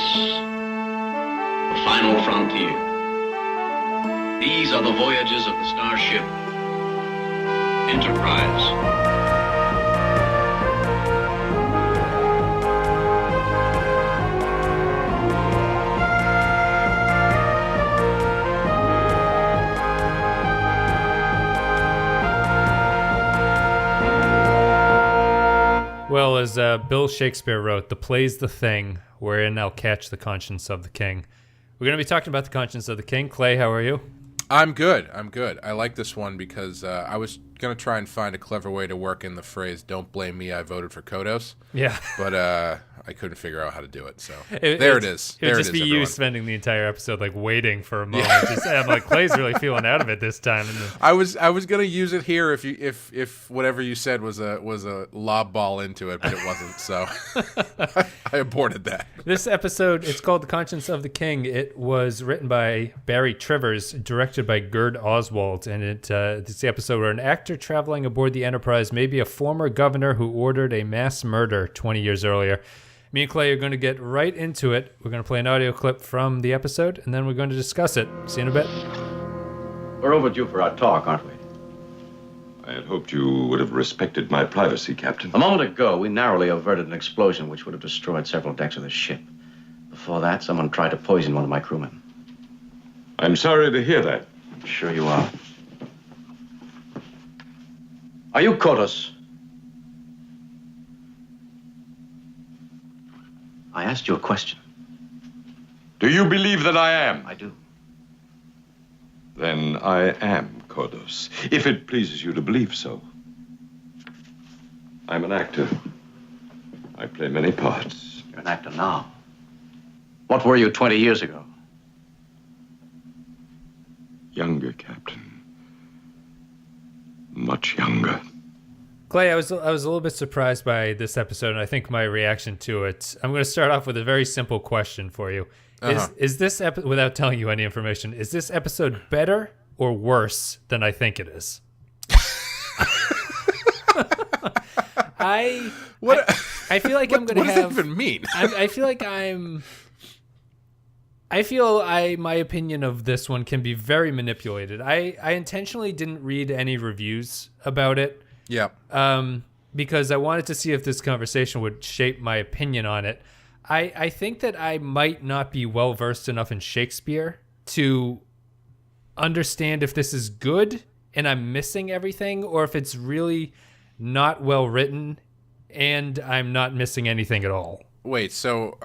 space, the final frontier. These are the voyages of the starship Enterprise. Well, as Bill Shakespeare wrote, the play's the thing, wherein I'll catch the conscience of the king. We're going to be talking about the conscience of the king. Clay, how are you? I'm good. I like this one because I was going to try and find a clever way to work in the phrase, don't blame me, I voted for Kodos. Yeah. But I couldn't figure out how to do it, so there it is. It would just be you spending the entire episode like waiting for a moment. Yeah. I'm like, Clay's really feeling out of it this time. And then... I was going to use it here if whatever you said was a lob ball into it, but it wasn't, so I aborted that. This episode, it's called The Conscience of the King. It was written by Barry Trivers, directed by Gerd Oswald, and it's the episode where an actor traveling aboard the Enterprise may be a former governor who ordered a mass murder 20 years earlier. Me and Clay are going to get right into it. We're going to play an audio clip from the episode, and then we're going to discuss it. See you in a bit. We're overdue for our talk, aren't we? I had hoped you would have respected my privacy, Captain. A moment ago, we narrowly averted an explosion which would have destroyed several decks of the ship. Before that, someone tried to poison one of my crewmen. I'm sorry to hear that. I'm sure you are. Are you Kodos? I asked you a question. Do you believe that I am? I do. Then I am Kodos, if it pleases you to believe so. I'm an actor. I play many parts. You're an actor now. What were you 20 years ago? Younger, Captain. Much younger. Clay, I was a little bit surprised by this episode, and I think my reaction to it. I'm going to start off with a very simple question for you. Is this episode, without telling you any information, is this episode better or worse than I think it is? I feel like I'm going to have... What does that even mean? I feel like my opinion of this one can be very manipulated. I intentionally didn't read any reviews about it. Yeah. Because I wanted to see if this conversation would shape my opinion on it. I think that I might not be well versed enough in Shakespeare to understand if this is good and I'm missing everything, or if it's really not well written and I'm not missing anything at all. Wait, so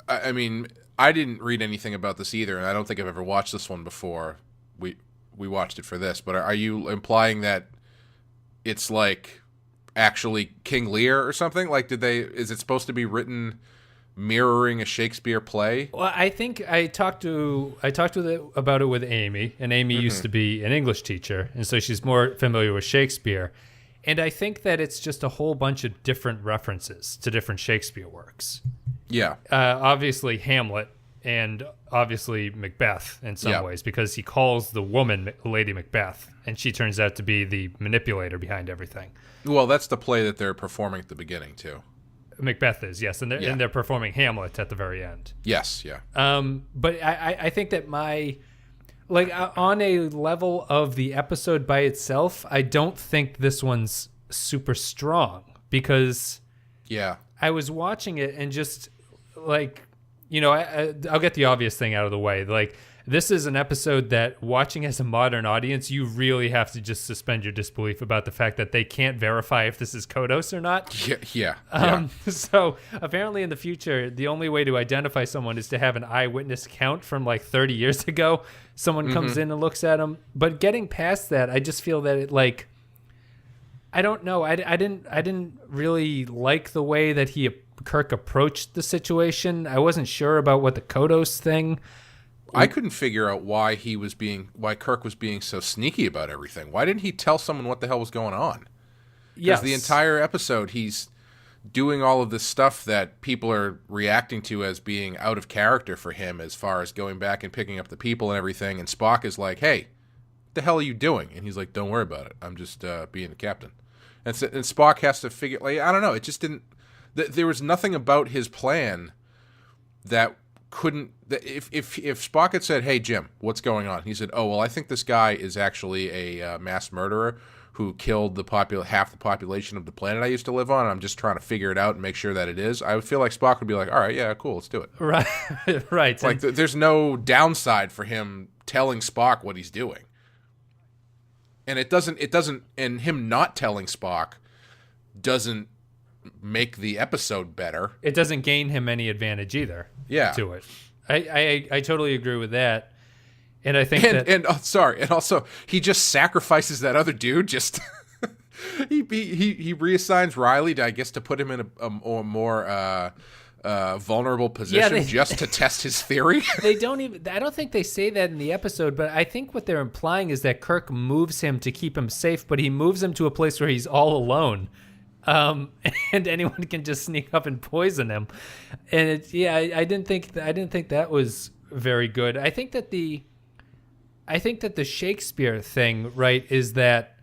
I mean, I didn't read anything about this either, and I don't think I've ever watched this one before. We watched it for this, but are you implying that it's like actually King Lear or something? Like, is it supposed to be written mirroring a Shakespeare play? Well, I think I talked about it with Amy, and Amy used to be an English teacher, and so she's more familiar with Shakespeare. And I think that it's just a whole bunch of different references to different Shakespeare works. Yeah. Obviously Hamlet, and obviously Macbeth in some ways, because he calls the woman Lady Macbeth, and she turns out to be the manipulator behind everything. Well, that's the play that they're performing at the beginning, too. Macbeth is, yes, and they're performing Hamlet at the very end. Yes, yeah. But I think that on a level of the episode by itself, I don't think this one's super strong, because I was watching it and just like, I'll get the obvious thing out of the way. Like, this is an episode that, watching as a modern audience, you really have to just suspend your disbelief about the fact that they can't verify if this is Kodos or not. Yeah. So apparently in the future, the only way to identify someone is to have an eyewitness account from like 30 years ago. Someone comes in and looks at them. But getting past that, I just feel that it, like, I don't know. I didn't really like the way that Kirk approached the situation. I wasn't sure about what the Kodos thing. I couldn't figure out why Kirk was being so sneaky about everything. Why didn't he tell someone what the hell was going on? Because the entire episode, he's doing all of this stuff that people are reacting to as being out of character for him, as far as going back and picking up the people and everything. And Spock is like, "Hey, what the hell are you doing?" And he's like, "Don't worry about it. I'm just being the captain." And Spock has to figure, like, I don't know. It just didn't. There was nothing about his plan that couldn't. If Spock had said, "Hey Jim, what's going on?" He said, "Oh well, I think this guy is actually a mass murderer who killed half the population of the planet I used to live on. I'm just trying to figure it out and make sure that it is." I would feel like Spock would be like, "All right, yeah, cool, let's do it." Right, right. Like there's no downside for him telling Spock what he's doing, and it doesn't, and him not telling Spock doesn't make the episode better. It doesn't gain him any advantage either. Yeah. To it, I totally agree with that. And I think and also he just sacrifices that other dude. Just he reassigns Riley to put him in a more vulnerable position just to test his theory. I don't think they say that in the episode, but I think what they're implying is that Kirk moves him to keep him safe, but he moves him to a place where he's all alone. And anyone can just sneak up and poison him. And I didn't think that was very good. I think that the Shakespeare thing, right, is that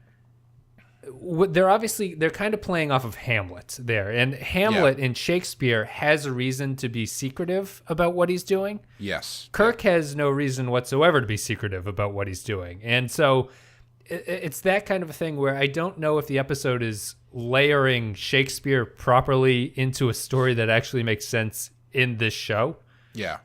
they're kind of playing off of Hamlet there, and Hamlet in Shakespeare has a reason to be secretive about what he's doing. Yes. Kirk has no reason whatsoever to be secretive about what he's doing, and so it's that kind of a thing where I don't know if the episode is layering Shakespeare properly into a story that actually makes sense in this show. Yeah.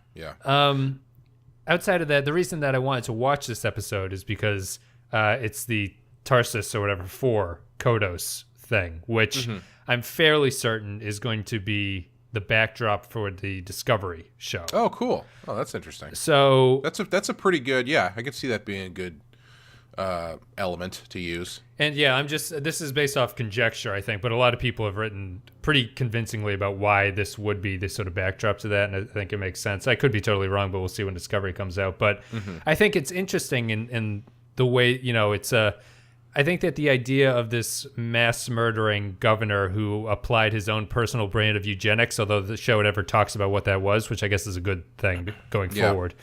Outside of that, the reason that I wanted to watch this episode is because it's the Tarsus or whatever for Kodos thing, which I'm fairly certain is going to be the backdrop for the Discovery show. Oh, cool. Oh, that's interesting. So that's a pretty good. Yeah, I could see that being a good element to use. And this is based off conjecture, I think, but a lot of people have written pretty convincingly about why this would be this sort of backdrop to that, and I think it makes sense. I could be totally wrong, but we'll see when Discovery comes out. But I think it's interesting in the way, it's I think that the idea of this mass murdering governor who applied his own personal brand of eugenics, although the show never talks about what that was, which I guess is a good thing going forward.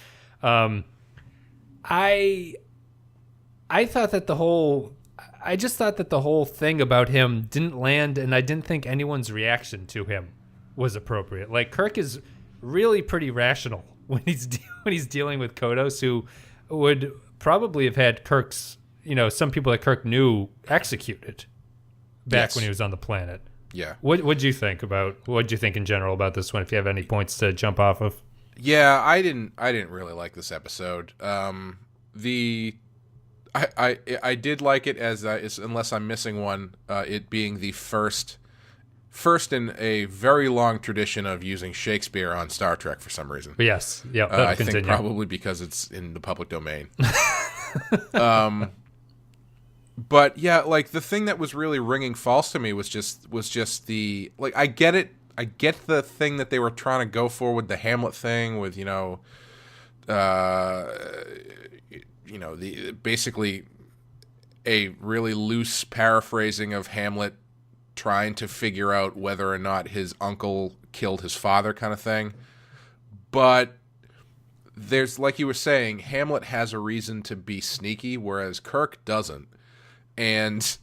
I thought that I just thought that the whole thing about him didn't land, and I didn't think anyone's reaction to him was appropriate. Like, Kirk is really pretty rational when he's dealing with Kodos, who would probably have had Kirk's, some people that Kirk knew executed back when he was on the planet. Yeah. What'd you think in general about this one? If you have any points to jump off of. Yeah, I didn't really like this episode. I did like it as unless I'm missing one, it being the first in a very long tradition of using Shakespeare on Star Trek for some reason. Yes, yeah, I think probably because it's in the public domain. But yeah, like the thing that was really ringing false to me was just the, like, I get it. I get the thing that they were trying to go for with the Hamlet thing, with the basically a really loose paraphrasing of Hamlet trying to figure out whether or not his uncle killed his father, kind of thing. But there's, like you were saying, Hamlet has a reason to be sneaky, whereas Kirk doesn't. And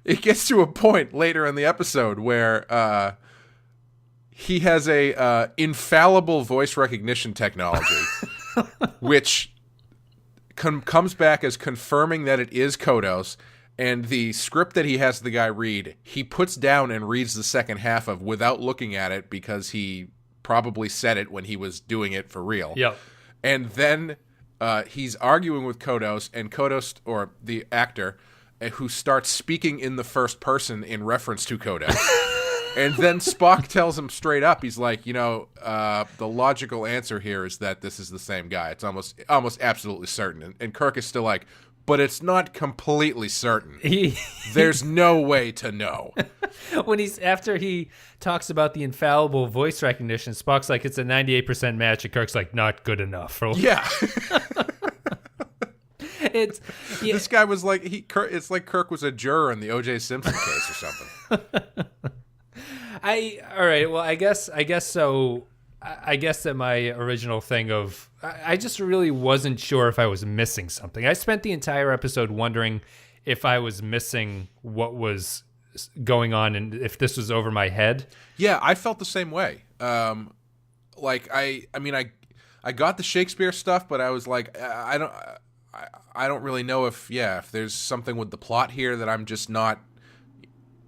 it gets to a point later in the episode where he has a infallible voice recognition technology, which comes back as confirming that it is Kodos, and the script that he has the guy read, he puts down and reads the second half of without looking at it because he probably said it when he was doing it for real. Yep. And then he's arguing with Kodos, and Kodos, or the actor, who starts speaking in the first person in reference to Kodos. And then Spock tells him straight up, he's like, the logical answer here is that this is the same guy. It's almost absolutely certain. And Kirk is still like, but it's not completely certain. There's no way to know. After he talks about the infallible voice recognition, Spock's like, it's a 98% match, and Kirk's like, not good enough. Yeah. Yeah. This guy was like, it's like Kirk was a juror in the O.J. Simpson case or something. All right. Well, I guess so. I guess that my original thing of, I just really wasn't sure if I was missing something. I spent the entire episode wondering if I was missing what was going on and if this was over my head. Yeah, I felt the same way. I got the Shakespeare stuff, but I was like, I don't really know if there's something with the plot here that I'm just not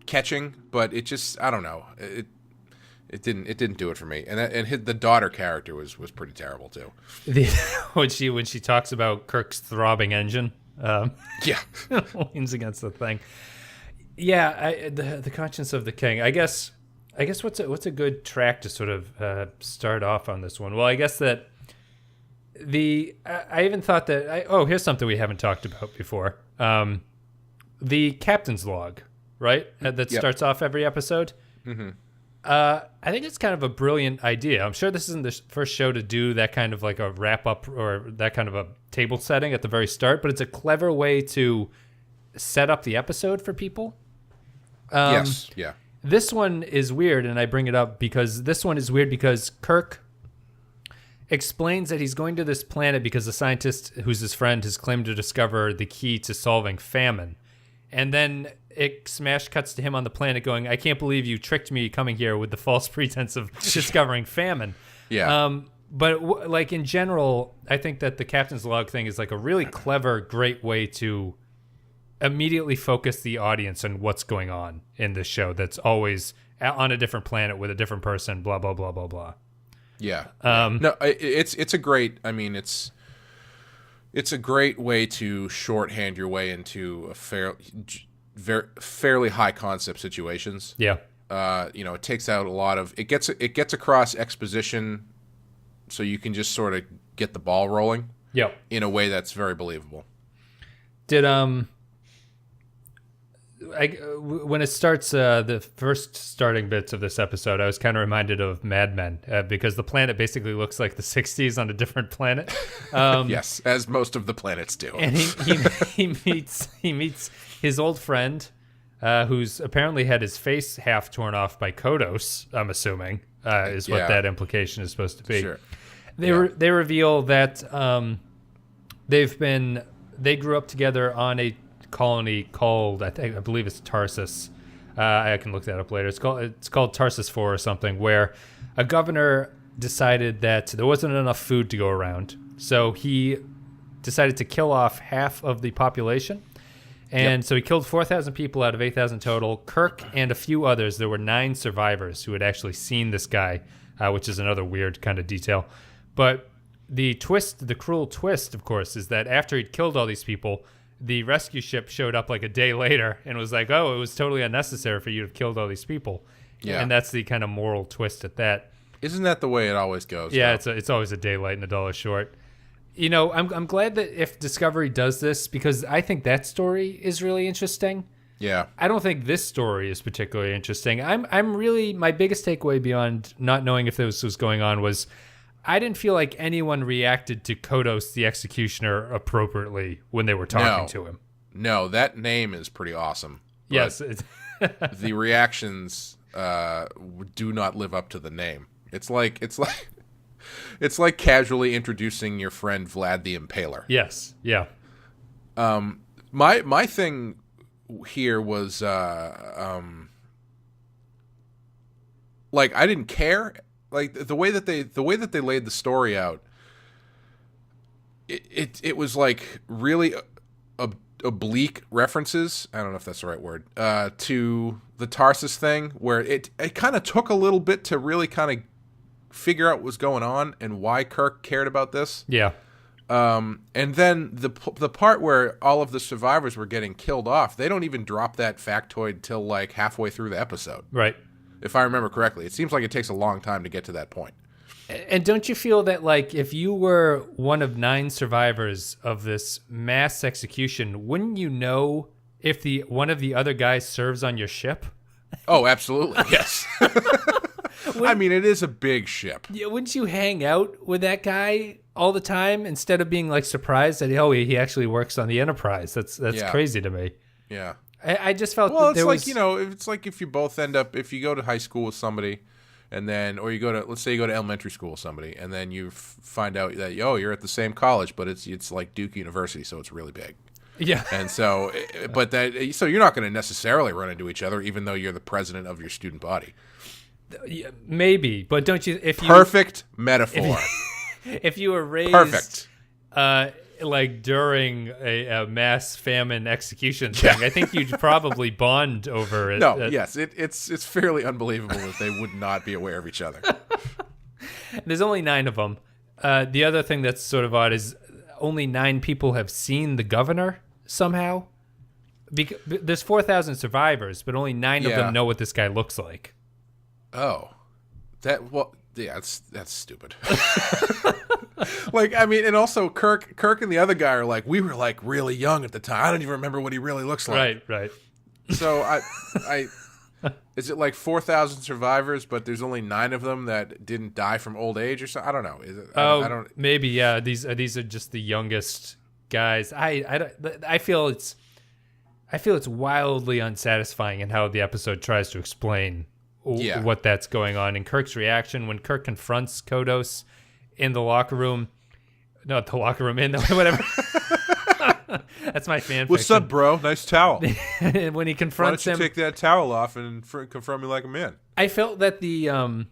catching. But it just, I don't know. It didn't do it for me. And the daughter character was pretty terrible too. When she talks about Kirk's throbbing engine, yeah, leans against the thing. Yeah, the conscience of the king. I guess what's a good track to sort of start off on this one? Well, I guess that I even thought that here's something we haven't talked about before. The captain's log, right? That starts off every episode. Mm-hmm. I think it's kind of a brilliant idea. I'm sure this isn't the first show to do that kind of like a wrap up or that kind of a table setting at the very start, but it's a clever way to set up the episode for people. Yes. Yeah. This one is weird, and I bring it up because this one is weird because Kirk explains that he's going to this planet because a scientist who's his friend has claimed to discover the key to solving famine. And then it smash cuts to him on the planet going, I can't believe you tricked me coming here with the false pretense of discovering famine. Yeah. But like in general, I think that the captain's log thing is like a really clever, great way to immediately focus the audience on what's going on in this show that's always on a different planet with a different person, blah, blah, blah, blah, blah. Yeah. No, it's a great, I mean, it's a great way to shorthand your way into a fairly high concept situations. Yeah. It takes out a lot of, it gets across exposition so you can just sort of get the ball rolling. Yeah. In a way that's very believable. Did, when it starts, the first starting bits of this episode, I was kind of reminded of Mad Men because the planet basically looks like the 60s on a different planet. Yes, as most of the planets do. And he meets his old friend, who's apparently had his face half torn off by Kodos, I'm assuming, is what that implication is supposed to be. Sure. They reveal that they grew up together on a colony called I believe it's Tarsus. I can look that up later. It's called Tarsus 4 or something, where a governor decided that there wasn't enough food to go around, so he decided to kill off half of the population, and so he killed 4,000 people out of 8,000 total. Kirk and a few others. There were 9 survivors who had actually seen this guy, which is another weird kind of detail. But the cruel twist, of course, is that after he'd killed all these people, the rescue ship showed up like a day later and was like, oh, it was totally unnecessary for you to have killed all these people. Yeah. And that's the kind of moral twist at that. Isn't that the way it always goes? Yeah, it's always a day late and a dollar short. You know, I'm glad that if Discovery does this, because I think that story is really interesting. Yeah. I don't think this story is particularly interesting. I'm really, my biggest takeaway beyond not knowing if this was going on was I didn't feel like anyone reacted to Kodos the Executioner appropriately when they were talking to him. No, that name is pretty awesome. Yes. The reactions do not live up to the name. It's like casually introducing your friend Vlad the Impaler. Yes. Yeah. My thing here was like I didn't care. Like the way that they laid the story out, it was like really oblique references. I don't know if that's the right word, to the Tarsus thing, where it kind of took a little bit to really kind of figure out what was going on and why Kirk cared about this. Yeah. And then the part where all of the survivors were getting killed off, they don't even drop that factoid till like halfway through the episode. Right. If I remember correctly. It seems like it takes a long time to get to that point. And don't you feel that, like, if you were one of 9 survivors of this mass execution, wouldn't you know if one of the other guys serves on your ship? Oh, absolutely. Yes. I mean, it is a big ship. Yeah, wouldn't you hang out with that guy all the time instead of being, like, surprised that, he actually works on the Enterprise? That's crazy to me. Yeah. I just felt well, that it's there like, was... it's like if you both end up, if you go to high school with somebody and then, or you go to, let's say you go to elementary school with somebody and then you find out that, you're at the same college, but it's like Duke University, so it's really big. Yeah. And so, so you're not going to necessarily run into each other, even though you're the president of your student body. Maybe, but don't you, Perfect metaphor. if you were raised perfect, like during a mass famine execution thing, I think you'd probably bond over it. No, yes, it's fairly unbelievable that they would not be aware of each other. There's only 9 of them. The other thing that's sort of odd is only 9 people have seen the governor somehow. There's 4,000 survivors, but only 9 of them know what this guy looks like. Oh, that's stupid. Like, I mean, and also Kirk and the other guy are like, we were like really young at the time. I don't even remember what he really looks like. Right. So I is it like 4,000 survivors, but there's only 9 of them that didn't die from old age or something? I don't know. Is it? I don't. Maybe yeah. These are just the youngest guys. I feel it's wildly unsatisfying in how the episode tries to explain what that's going on. And Kirk's reaction when Kirk confronts Kodos in the locker room, not the locker room, in the whatever. That's my fan fiction. What's up, bro? Nice towel. When he confronts him, why don't you take that towel off and confront me like a man? I felt that the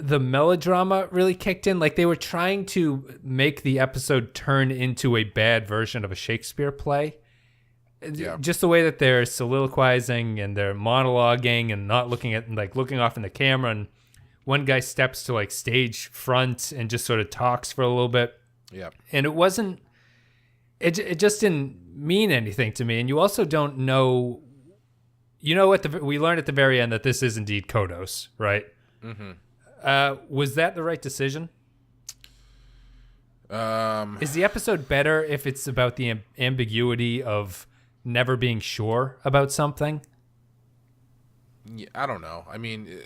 melodrama really kicked in. Like they were trying to make the episode turn into a bad version of a Shakespeare play. Yeah. Just the way that they're soliloquizing and they're monologuing and not looking off in the camera, and one guy steps to like stage front and just sort of talks for a little bit. Yeah. And it just didn't mean anything to me. And you also don't know, we learned at the very end that this is indeed Kodos, right? Mm-hmm. Was that the right decision? Is the episode better if it's about the ambiguity of never being sure about something? Yeah, I don't know. I mean,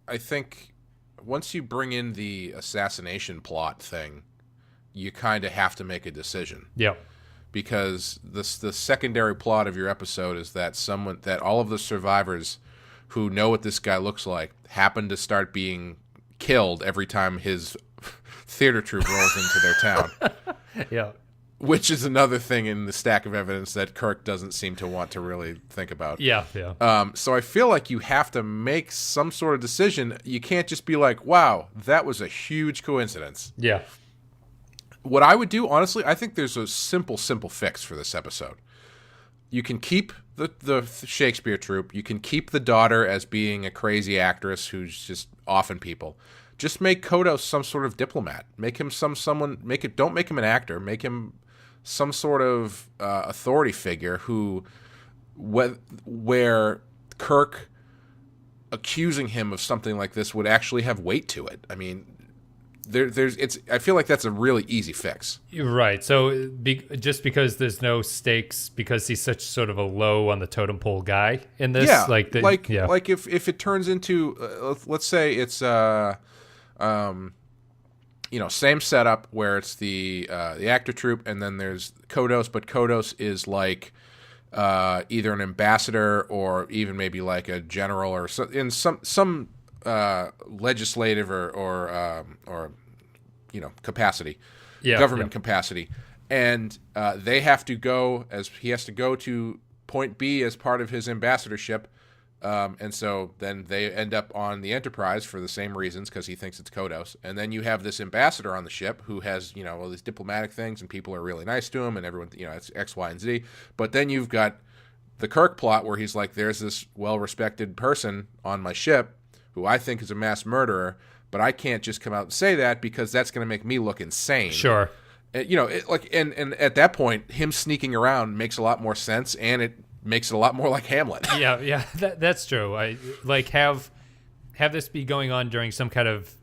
I think once you bring in the assassination plot thing, you kind of have to make a decision. Yeah. Because the secondary plot of your episode is that all of the survivors who know what this guy looks like happen to start being killed every time his theater troupe rolls into their town. Yeah. Which is another thing in the stack of evidence that Kirk doesn't seem to want to really think about. Yeah. So I feel like you have to make some sort of decision. You can't just be like, wow, that was a huge coincidence. Yeah. What I would do, honestly, I think there's a simple fix for this episode. You can keep the Shakespeare troupe. You can keep the daughter as being a crazy actress who's just offing people. Just make Kodos some sort of diplomat. Make him don't make him an actor. Make him some sort of authority figure where Kirk accusing him of something like this would actually have weight to it. I mean, I feel like that's a really easy fix. You're right. So just because there's no stakes, because he's such sort of a low on the totem pole guy in this, like if it turns into let's say it's same setup where it's the actor troupe and then there's Kodos, but Kodos is like either an ambassador or even maybe like a general or in some legislative or capacity, government capacity, and he has to go to point B as part of his ambassadorship, and so then they end up on the Enterprise for the same reasons because he thinks it's Kodos, and then you have this ambassador on the ship who has all these diplomatic things and people are really nice to him and everyone it's X, Y, and Z, but then you've got the Kirk plot where he's like, there's this well-respected person on my ship who I think is a mass murderer, but I can't just come out and say that because that's going to make me look insane. Sure. And at that point, him sneaking around makes a lot more sense, and it makes it a lot more like Hamlet. Yeah, that's true. I like have this be going on during some kind of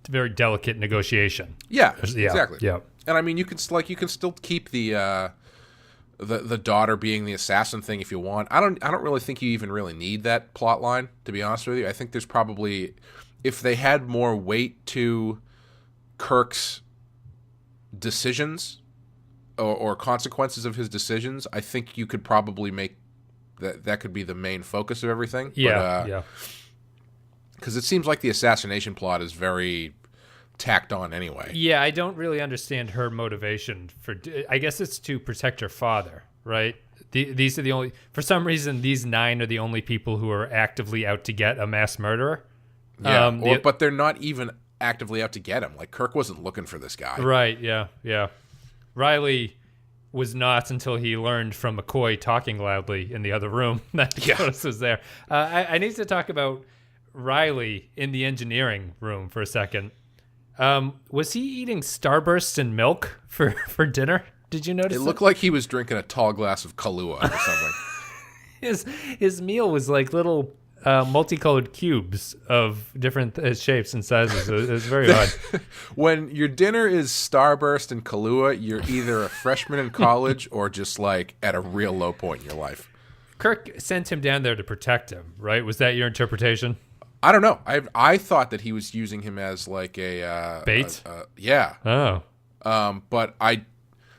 very delicate negotiation. Yeah, exactly. Yeah. And I mean, you can still keep the daughter being the assassin thing if you want. I don't really think you even really need that plot line, to be honest with you. I think there's probably, if they had more weight to Kirk's decisions or consequences of his decisions, I think you could probably make that could be the main focus of everything. Yeah. Because it seems like the assassination plot is very tacked on anyway. Yeah, I don't really understand her motivation I guess it's to protect her father, right? These are the only, for some reason, these 9 are the only people who are actively out to get a mass murderer. Yeah, but they're not even actively out to get him. Like, Kirk wasn't looking for this guy. Right, yeah. Riley was not until he learned from McCoy talking loudly in the other room that TOS was there. I need to talk about Riley in the engineering room for a second. Was he eating Starburst and milk for dinner? Did you notice it? Looked like he was drinking a tall glass of Kahlua or something. His meal was like little multicolored cubes of different shapes and sizes. It was very odd. When your dinner is Starburst and Kahlua, you're either a freshman in college or just like at a real low point in your life. Kirk sent him down there to protect him, right? Was that your interpretation? I don't know. I thought that he was using him as like a bait. Yeah. Oh. But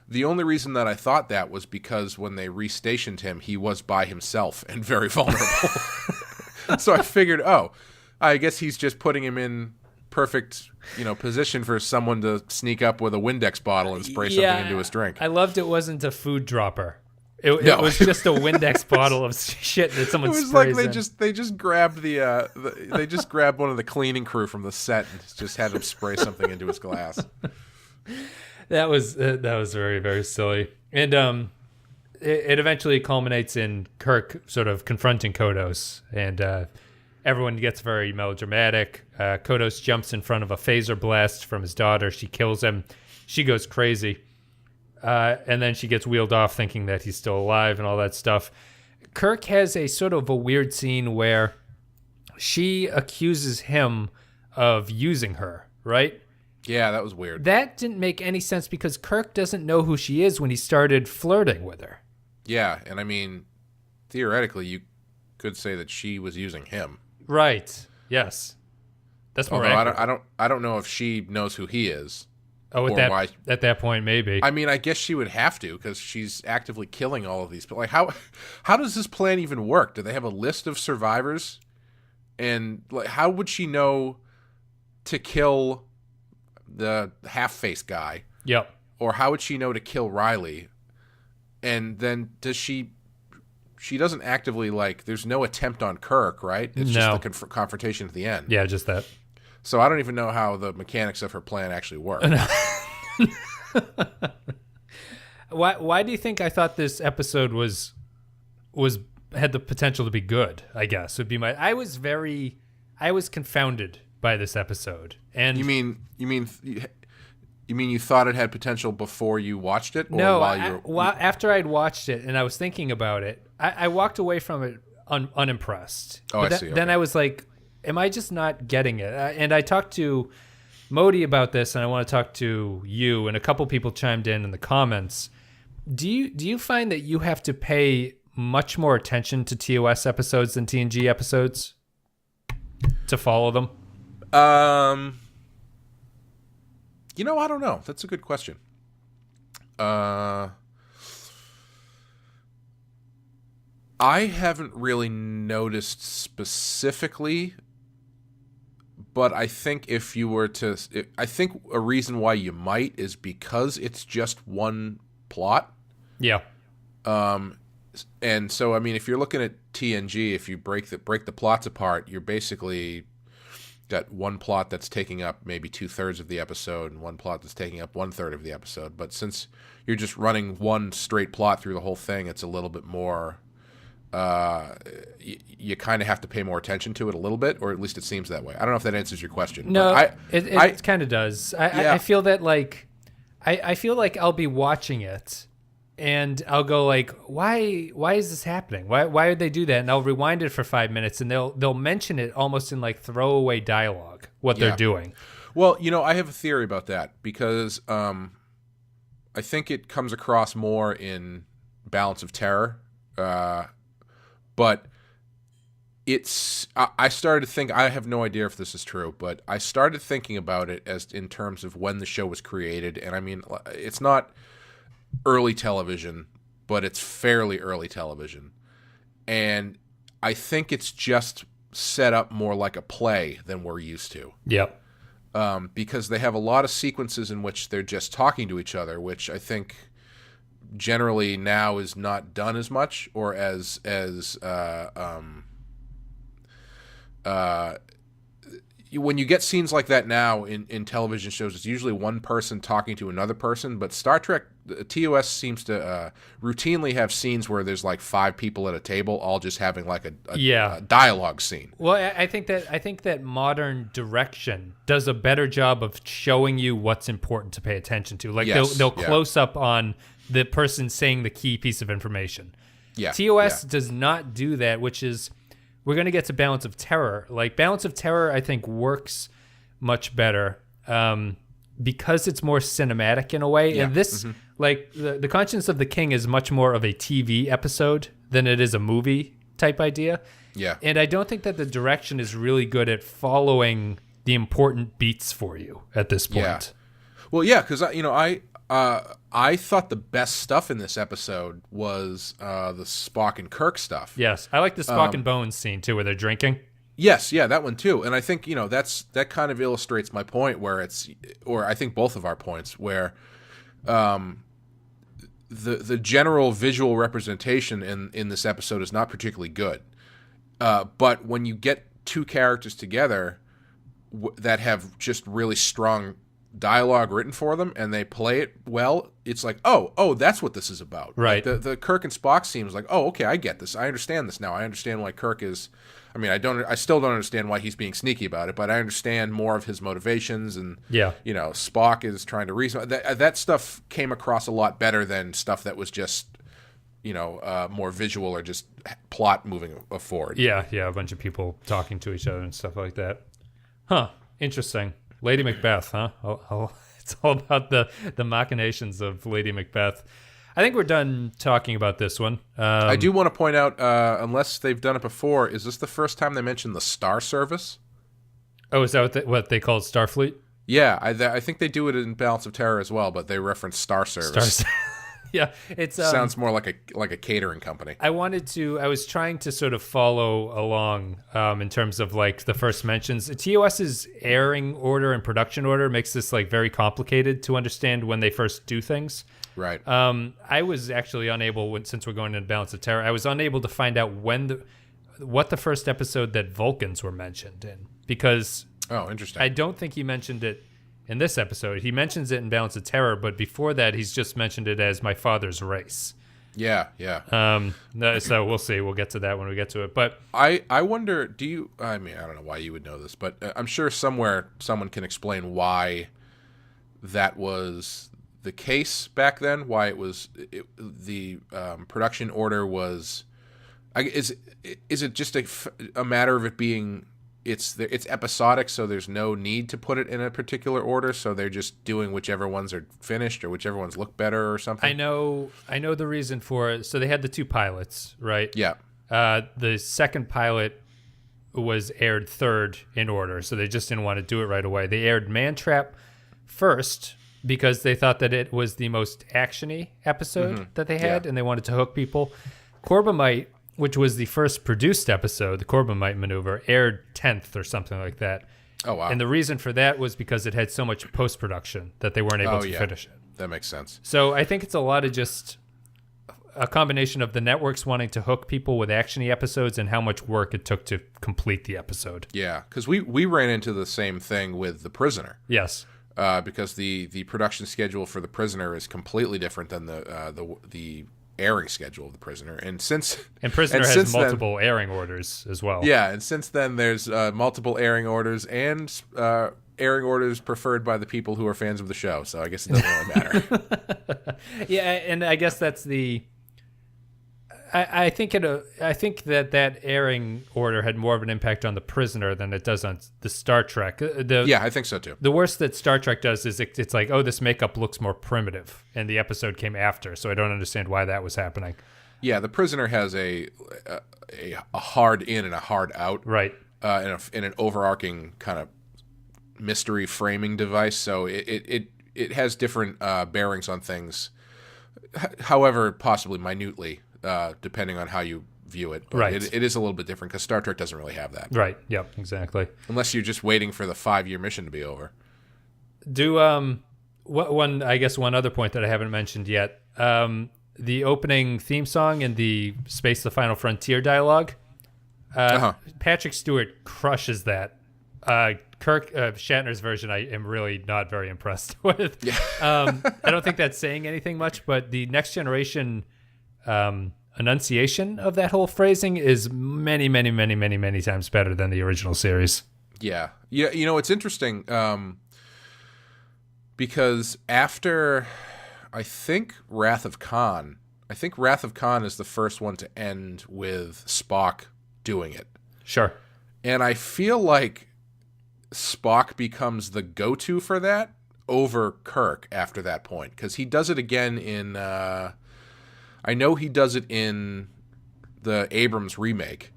the only reason that I thought that was because when they restationed him, he was by himself and very vulnerable. So I figured, I guess he's just putting him in perfect, position for someone to sneak up with a Windex bottle and spray something into his drink. I loved it wasn't a food dropper. It was just a Windex bottle of shit that someone sprays. It was like they just grabbed they just grabbed one of the cleaning crew from the set and just had him spray something into his glass. That was very, very silly. And it eventually culminates in Kirk sort of confronting Kodos, and everyone gets very melodramatic. Kodos jumps in front of a phaser blast from his daughter. She kills him. She goes crazy. And then she gets wheeled off thinking that he's still alive and all that stuff. Kirk has a sort of a weird scene where she accuses him of using her, right? Yeah, that was weird. That didn't make any sense because Kirk doesn't know who she is when he started flirting with her. Yeah, and I mean, theoretically, you could say that she was using him. Right. Yes. That's more accurate. I don't know if she knows who he is. Oh, at that point, maybe. I mean, I guess she would have to because she's actively killing all of these. But like, how does this plan even work? Do they have a list of survivors? And like, how would she know to kill the half-faced guy? Yep. Or how would she know to kill Riley? And then does she doesn't actively, like, there's no attempt on Kirk, right? It's just the confrontation at the end. Yeah, just that. So I don't even know how the mechanics of her plan actually work. Why do you think I thought this episode was had the potential to be good? I guess would be I was confounded by this episode. And you mean you thought it had potential before you watched it? Or no, after I'd watched it and I was thinking about it, I walked away from it unimpressed. Oh, I see. Okay. Then I was like, am I just not getting it? And I talked to Modi about this, and I want to talk to you, and a couple people chimed in the comments. Do you find that you have to pay much more attention to TOS episodes than TNG episodes to follow them? I don't know. That's a good question. I haven't really noticed specifically, but I think if you were to, I think a reason why you might is because it's just one plot. Yeah. And so, I mean, if you're looking at TNG, if you break the plots apart, you're basically got one plot that's taking up maybe 2/3 of the episode and one plot that's taking up 1/3 of the episode. But since you're just running one straight plot through the whole thing, it's a little bit more, you kind of have to pay more attention to it a little bit, or at least it seems that way. I don't know if that answers your question. No, it kind of does. I feel that like, I feel like I'll be watching it and I'll go like, why is this happening? Why would they do that? And I'll rewind it for 5 minutes and they'll mention it almost in like throwaway dialogue, what they're doing. Well, I have a theory about that because I think it comes across more in Balance of Terror. But I started to think, I have no idea if this is true, but I started thinking about it as in terms of when the show was created. And I mean, it's not early television, but it's fairly early television. And I think it's just set up more like a play than we're used to. Yep. Because they have a lot of sequences in which they're just talking to each other, which I think generally now is not done as much or as when you get scenes like that now in television shows, it's usually one person talking to another person. But Star Trek, TOS seems to routinely have scenes where there's like 5 people at a table, all just having like a dialogue scene. Well, I think that modern direction does a better job of showing you what's important to pay attention to. Like they'll close up on the person saying the key piece of information. Yeah. TOS does not do that, which is. We're going to get to Balance of Terror. Like, Balance of Terror, I think, works much better because it's more cinematic in a way. Yeah. And this, like, the Conscience of the King is much more of a TV episode than it is a movie type idea. Yeah. And I don't think that the direction is really good at following the important beats for you at this point. Yeah. Well, yeah, because, I thought the best stuff in this episode was the Spock and Kirk stuff. Yes, I like the Spock and Bones scene too, where they're drinking. Yes, yeah, that one too. And I think that kind of illustrates my point, where or I think both of our points, where the general visual representation in this episode is not particularly good. But when you get 2 characters together that have just really strong dialogue written for them and they play it well, it's like, oh, that's what this is about. Right. Like the Kirk and Spock scene was like, oh, okay, I get this. I understand this now. I understand why Kirk is. I mean, I still don't understand why he's being sneaky about it, but I understand more of his motivations. And Spock is trying to reason. That stuff came across a lot better than stuff that was just more visual or just plot moving forward. Yeah, a bunch of people talking to each other and stuff like that. Huh. Interesting. Lady Macbeth, huh? It's all about the machinations of Lady Macbeth. I think we're done talking about this one. I do want to point out, unless they've done it before, is this the first time they mentioned the Star Service? Oh, is that what they call Starfleet? Yeah, I think they do it in Balance of Terror as well, but they reference Star Service. Yeah, it sounds more like a catering company. I was trying to sort of follow along in terms of like the first mentions. TOS's airing order and production order makes this like very complicated to understand when they first do things. Right. I was actually unable, since we're going into Balance of Terror, I was unable to find out what the first episode that Vulcans were mentioned in, because interesting. I don't think he mentioned it in this episode. He mentions it in Balance of Terror, but before that, he's just mentioned it as my father's race. Yeah. So we'll see. We'll get to that when we get to it. But I wonder, I mean, I don't know why you would know this, but I'm sure somewhere someone can explain why that was the case back then, why it was the production order was. Is it just a matter of it being it's episodic, so there's no need to put it in a particular order, so they're just doing whichever ones are finished or whichever ones look better or something? I know the reason for it. So they had the 2 pilots, right? Yeah. The second pilot was aired third in order, so they just didn't want to do it right away. They aired Mantrap first because they thought that it was the most actiony episode that they had, and they wanted to hook people. Corbomite, which was the first produced episode, the Corbomite maneuver, aired 10th or something like that. Oh, wow. And the reason for that was because it had so much post-production that they weren't able to finish it. That makes sense. So I think it's a lot of just a combination of the networks wanting to hook people with action-y episodes and how much work it took to complete the episode. Yeah, because we ran into the same thing with The Prisoner. Yes. Because the production schedule for The Prisoner is completely different than the airing schedule of The Prisoner, and Prisoner has multiple airing orders as well. Yeah, and since then there's multiple airing orders and airing orders preferred by the people who are fans of the show. So I guess it doesn't really matter. Yeah, and I guess that's the. I think that airing order had more of an impact on The Prisoner than it does on the Star Trek. Yeah, I think so too. The worst that Star Trek does is it's like, oh, this makeup looks more primitive, and the episode came after, so I don't understand why that was happening. Yeah, The Prisoner has a hard in and a hard out, right? In an overarching kind of mystery framing device, so it has different bearings on things, however, possibly minutely. Depending on how you view it. But right. It is a little bit different because Star Trek doesn't really have that. Right. Yep. Exactly. Unless you're just waiting for the 5-year mission to be over. One other point that I haven't mentioned yet. The opening theme song and the Space the Final Frontier dialogue. Patrick Stewart crushes that Kirk Shatner's version, I am really not very impressed with. Yeah. I don't think that's saying anything much, but the Next Generation enunciation of that whole phrasing is many, many, many, many, many times better than the original series. Yeah. It's interesting because after, I think Wrath of Khan is the first one to end with Spock doing it. Sure. And I feel like Spock becomes the go-to for that over Kirk after that point, because he does it again in I know he does it in the Abrams remake,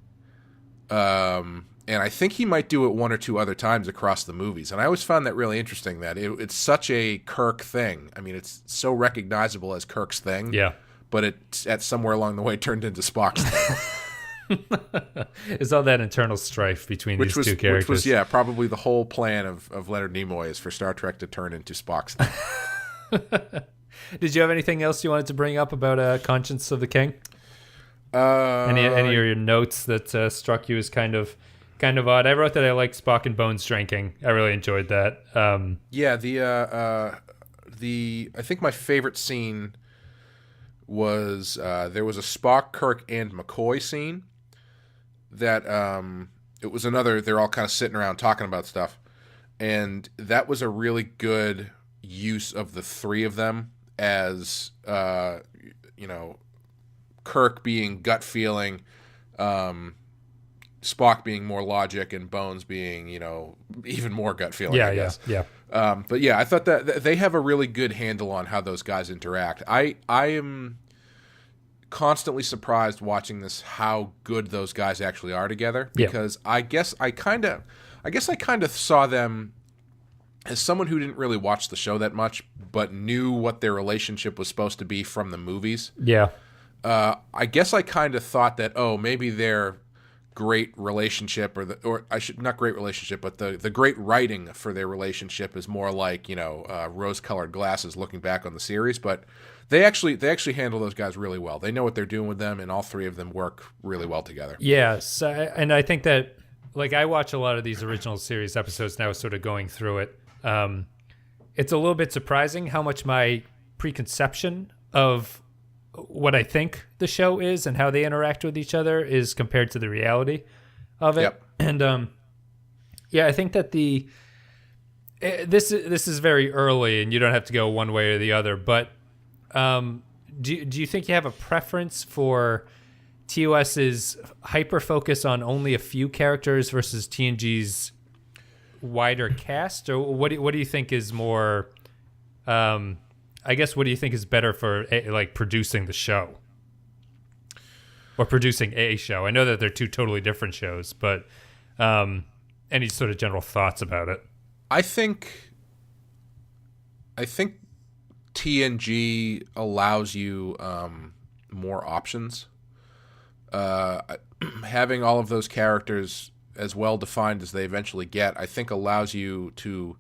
and I think he might do it one or two other times across the movies, and I always found that really interesting, that it's such a Kirk thing. I mean, it's so recognizable as Kirk's thing, yeah, but it at somewhere along the way turned into Spock's thing. It's all that internal strife between these two characters. Which was, probably the whole plan of Leonard Nimoy, is for Star Trek to turn into Spock's thing. Did you have anything else you wanted to bring up about Conscience of the King? Any of your notes that struck you as kind of odd? I wrote that I liked Spock and Bones drinking. I really enjoyed that. I think my favorite scene was there was a Spock, Kirk, and McCoy scene that it was another, they're all kind of sitting around talking about stuff, and that was a really good use of the three of them as Kirk being gut feeling, Spock being more logic, and Bones being even more gut feeling. I guess. But yeah, I thought that they have a really good handle on how those guys interact. I am constantly surprised watching this how good those guys actually are together, because I guess I kind of saw them as someone who didn't really watch the show that much but knew what their relationship was supposed to be from the movies. Yeah. I guess I kind of thought that, maybe their great relationship not great relationship, but the great writing for their relationship is more like, rose-colored glasses looking back on the series, but they actually handle those guys really well. They know what they're doing with them, and all three of them work really well together. Yes, and I think that, I watch a lot of these original series episodes now, sort of going through it. It's a little bit surprising how much my preconception of what I think the show is and how they interact with each other is compared to the reality of it. Yep. And I think that this is very early, and you don't have to go one way or the other, but do you think you have a preference for TOS's hyper focus on only a few characters versus TNG's wider cast, or what do you think is more I guess what do you think is better for producing the show or producing a show? I know that they're two totally different shows, but any sort of general thoughts about it? I think TNG allows you more options. Having all of those characters as well defined as they eventually get, I think allows you to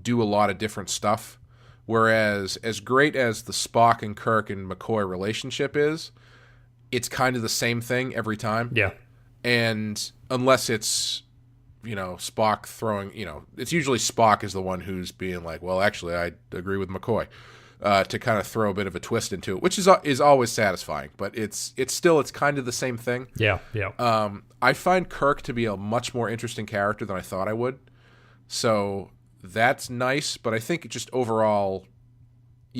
do a lot of different stuff. Whereas, as great as the Spock and Kirk and McCoy relationship is, it's kind of the same thing every time. Yeah. And unless it's, Spock throwing, it's usually Spock is the one who's being like, well, actually, I agree with McCoy, to kind of throw a bit of a twist into it, which is always satisfying. But it's kind of the same thing. Yeah, yeah. I find Kirk to be a much more interesting character than I thought I would. So that's nice, but I think just overall,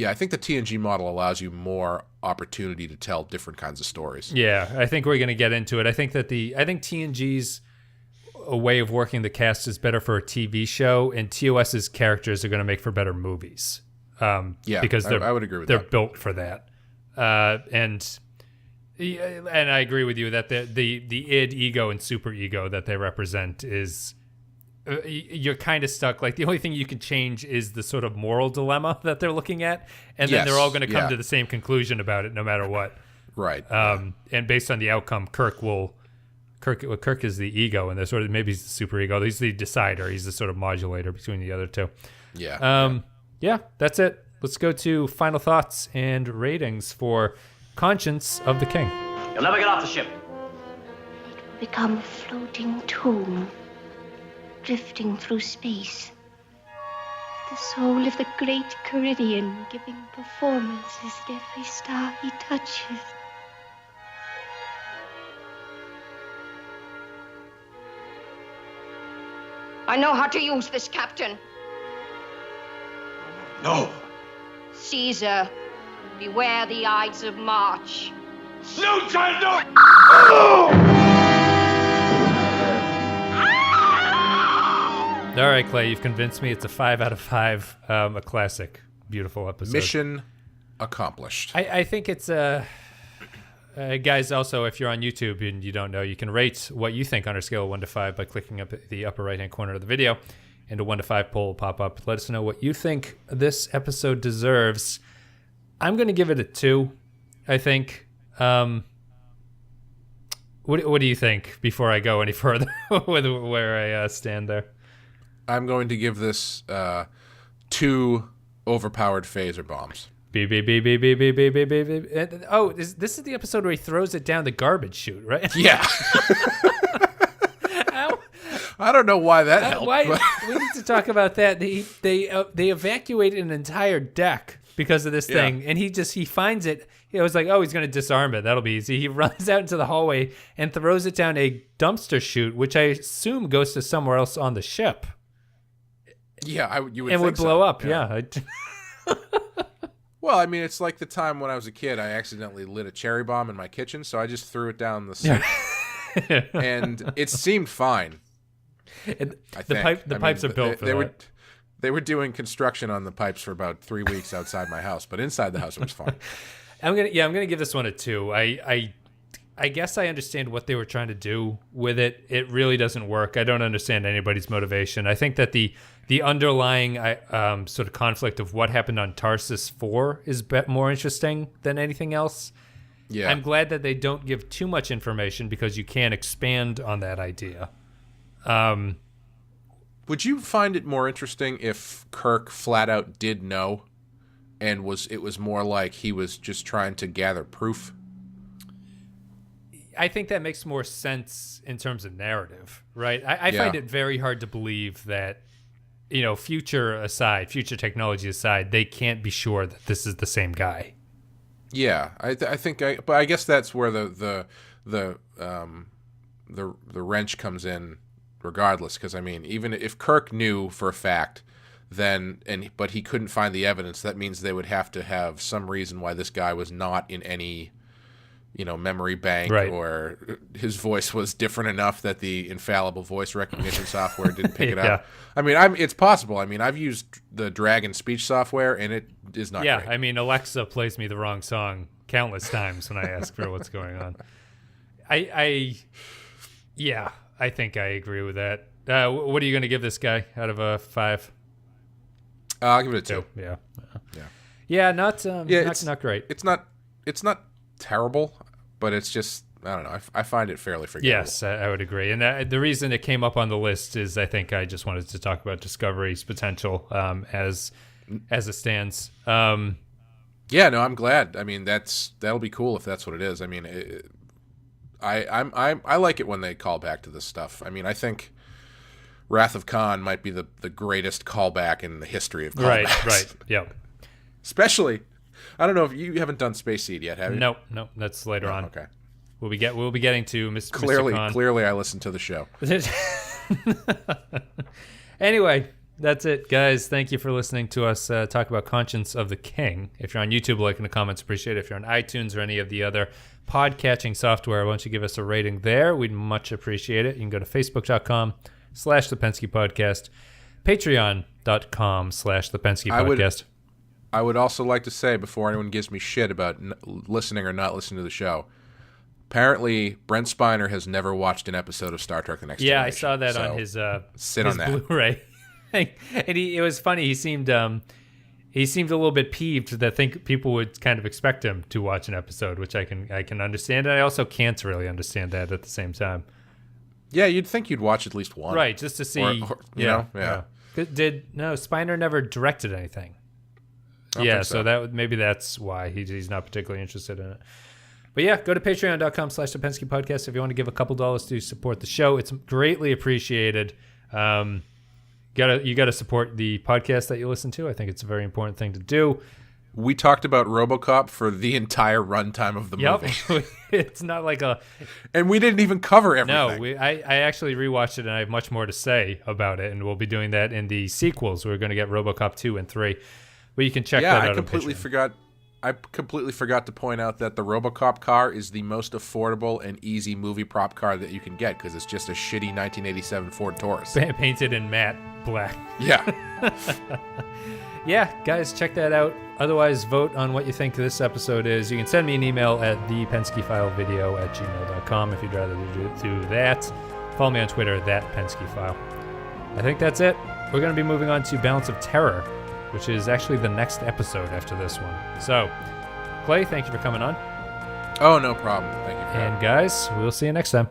I think the TNG model allows you more opportunity to tell different kinds of stories. Yeah, I think we're going to get into it. I think TNG's a way of working the cast is better for a TV show, and TOS's characters are going to make for better movies. Because I would agree with that. They're built for that. And I agree with you that the id, ego, and super ego that they represent is... you're kind of stuck. The only thing you can change is the sort of moral dilemma that they're looking at, and then they're all going to come to the same conclusion about it no matter what. Right. And based on the outcome, Kirk is the ego, and sort of maybe he's the super ego. He's the decider. He's the sort of modulator between the other two. Yeah. Yeah, that's it. Let's go to final thoughts and ratings for Conscience of the King. You'll never get off the ship. It will become a floating tomb. drifting through space. The soul of the great Caridian giving performances at every star he touches. I know how to use this, Captain. No. Caesar, beware the Ides of March. No, child, no! All right, Clay, you've convinced me. It's a 5 out of 5, a classic, beautiful episode. Mission accomplished. I think it's guys, also, if you're on YouTube and you don't know, you can rate what you think on a scale of 1 to 5 by clicking up at the upper right-hand corner of the video, and a 1 to 5 poll will pop up. Let us know what you think this episode deserves. I'm going to give it a 2, I think. What do you think before I go any further with where I stand there? I'm going to give this 2 overpowered phaser bombs. Beep, beep, beep, beep, beep, beep, beep, beep, beep. Oh, this is the episode where he throws it down the garbage chute, right? Yeah. I don't know why that helped. We need to talk about that. They evacuated an entire deck because of this thing, and he finds it. It was like, oh, he's going to disarm it. That'll be easy. He runs out into the hallway and throws it down a dumpster chute, which I assume goes to somewhere else on the ship. Yeah, you would and think would blow so. up. Yeah. Well, I mean, it's like the time when I was a kid, I accidentally lit a cherry bomb in my kitchen, so I just threw it down the sink. And it seemed fine. The pipes are built for that. They were doing construction on the pipes for about 3 weeks outside my house, but inside the house it was fine. I'm gonna give this one a 2. I guess I understand what they were trying to do with it. It really doesn't work. I don't understand anybody's motivation. I think that the underlying sort of conflict of what happened on Tarsus 4 is more interesting than anything else. Yeah, I'm glad that they don't give too much information because you can expand on that idea. Would you find it more interesting if Kirk flat out did know, and it was more like he was just trying to gather proof? I think that makes more sense in terms of narrative, right? I find it very hard to believe that, future technology aside, they can't be sure that this is the same guy. Yeah, but I guess that's where the wrench comes in, regardless. Because I mean, even if Kirk knew for a fact, but he couldn't find the evidence, that means they would have to have some reason why this guy was not in any, memory bank, right, or his voice was different enough that the infallible voice recognition software didn't pick it up. I mean, it's possible. I mean, I've used the Dragon speech software, and it is not great. I mean, Alexa plays me the wrong song countless times when I ask her what's going on. I think I agree with that. What are you going to give this guy out of a 5? I'll give it a 2. Yeah. Not great. It's not terrible, but it's just, I don't know. I find it fairly forgettable. Yes, I would agree. And the reason it came up on the list is I think I just wanted to talk about Discovery's potential as it stands. I'm glad. I mean, that'll be cool if that's what it is. I mean, I like it when they call back to this stuff. I mean, I think Wrath of Khan might be the greatest callback in the history of callbacks. Right. Yeah. Especially, I don't know if you haven't done Space Seed yet, have you? No, that's later on. Okay. We'll be getting to Mr. Khan. Clearly, I listened to the show. Anyway, that's it, guys. Thank you for listening to us talk about Conscience of the King. If you're on YouTube, like in the comments, appreciate it. If you're on iTunes or any of the other podcatching software, why don't you give us a rating there? We'd much appreciate it. You can go to facebook.com/The Pensky Podcast, patreon.com/The Pensky Podcast. I would also like to say, before anyone gives me shit about listening or not listening to the show, apparently Brent Spiner has never watched an episode of Star Trek The Next Generation. Yeah, I saw that on his Blu-ray. And it was funny. He seemed a little bit peeved that people would kind of expect him to watch an episode, which I can understand. And I also can't really understand that at the same time. Yeah, you'd think you'd watch at least one. Right, just to see. Spiner never directed anything. So maybe that's why he's not particularly interested in it. But yeah, go to patreon.com/The Pensky Podcast if you want to give a couple dollars to support the show. It's greatly appreciated. You gotta support the podcast that you listen to. I think it's a very important thing to do. We talked about RoboCop for the entire runtime of the movie. It's not like and we didn't even cover everything. No, I actually rewatched it, and I have much more to say about it, and we'll be doing that in the sequels. We're going to get RoboCop 2 and 3, but you can check that out. I completely forgot to point out that the RoboCop car is the most affordable and easy movie prop car that you can get because it's just a shitty 1987 Ford Taurus. Painted in matte black. Yeah. Yeah, guys, check that out. Otherwise, vote on what you think this episode is. You can send me an email at thepenskyfilevideo@gmail.com if you'd rather do that. Follow me on Twitter, @PenskyFile. I think that's it. We're going to be moving on to Balance of Terror, which is actually the next episode after this one. So, Clay, thank you for coming on. Oh, no problem. Thank you for having me. And guys, we'll see you next time.